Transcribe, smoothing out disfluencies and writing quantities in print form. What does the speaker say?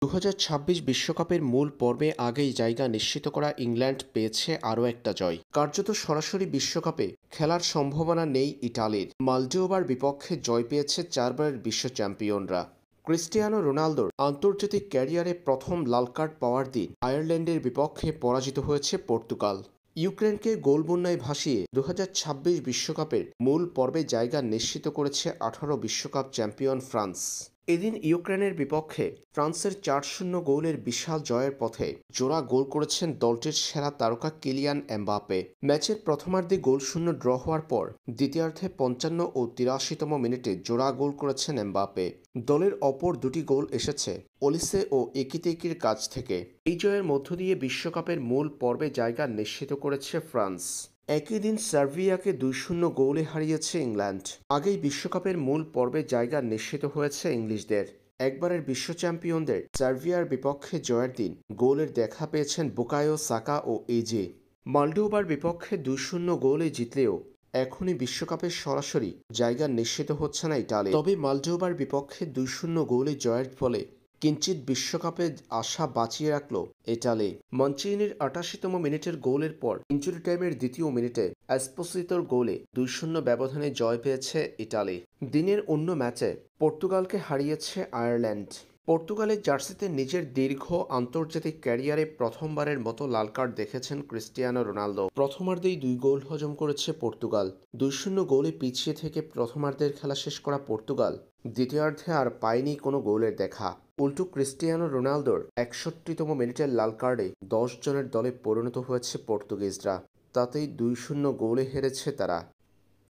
2026 বিশ্বকাপের মূল পর্বে আগেই জায়গা নিশ্চিত করা ইংল্যান্ড পেয়েছে আরও একটা জয়। কার্যত সরাসরি বিশ্বকাপে খেলার সম্ভাবনা নেই ইটালির। মালডোভার বিপক্ষে জয় পেয়েছে চারবারের বিশ্ব চ্যাম্পিয়নরা। ক্রিস্টিয়ানো রোনালদোর আন্তর্জাতিক ক্যারিয়ারে প্রথম লাল কার্ড পাওয়ার দিন আয়ারল্যান্ডের বিপক্ষে পরাজিত হয়েছে পর্তুগাল। ইউক্রেনকে গোলবন্যায় ভাসিয়ে 2026 বিশ্বকাপের মূল পর্বে জায়গা নিশ্চিত করেছে 18 বিশ্বকাপ চ্যাম্পিয়ন ফ্রান্স। এদিন ইউক্রেনের বিপক্ষে ফ্রান্সের 4-0 গোলের বিশাল জয়ের পথে জোড়া গোল করেছেন দলটির সেরা তারকা কিলিয়ান এমবাপ্পে। ম্যাচের প্রথমার্ধে গোলশূন্য ড্র হওয়ার পর দ্বিতীয়ার্ধে 55 ও 83তম মিনিটে জোড়া গোল করেছেন এমবাপ্পে। দলের অপর দুটি গোল এসেছে ওলিসে ও একিতেকির কাছ থেকে। এই জয়ের মধ্য দিয়ে বিশ্বকাপের মূল পর্বে জায়গা নিশ্চিত করেছে ফ্রান্স। একই দিন সার্বিয়াকে 2-0 গোলে হারিয়েছে ইংল্যান্ড। আগেই বিশ্বকাপের মূল পর্বে জায়গা নিশ্চিত হয়েছে ইংলিশদের। একবারের বিশ্ব চ্যাম্পিয়নদের সার্বিয়ার বিপক্ষে জয়ের দিন গোলের দেখা পেয়েছেন বুকায়ো সাকা ও এজে। মালডোভার বিপক্ষে 2-0 গোলে জিতলেও এখনই বিশ্বকাপের সরাসরি জায়গা নিশ্চিত হচ্ছে না ইটালি। তবে মালডোভার বিপক্ষে 2-0 গোলে জয়ের ফলে কিঞ্চিৎ বিশ্বকাপে আশা বাঁচিয়ে রাখল ইটালি। মঞ্চিনির 88তম মিনিটের গোলের পর ইনজুরি টাইমের দ্বিতীয় মিনিটে এসপোসিতোর গোলে 2-0 ব্যবধানে জয় পেয়েছে ইটালি। দিনের অন্য ম্যাচে পর্তুগালকে হারিয়েছে আয়ারল্যান্ড। পর্তুগালের জার্সিতে নিজের দীর্ঘ আন্তর্জাতিক ক্যারিয়ারে প্রথমবারের মতো লাল কার্ড দেখেছেন ক্রিস্টিয়ানো রোনালদো। প্রথমার্ধেই 2 গোল হজম করেছে পর্তুগাল। 2-0 গোলে পিছিয়ে থেকে প্রথমার্ধের খেলা শেষ করা পর্তুগাল দ্বিতীয়ার্ধে আর পায়নি কোনো গোলের দেখা। উল্টো ক্রিস্টিয়ানো রোনালদোর 61তম মিনিটের লাল কার্ডে 10 জনের দলে পরিণত হয়েছে পর্তুগিজরা। তাতেই 2-0 গোলে হেরেছে তারা।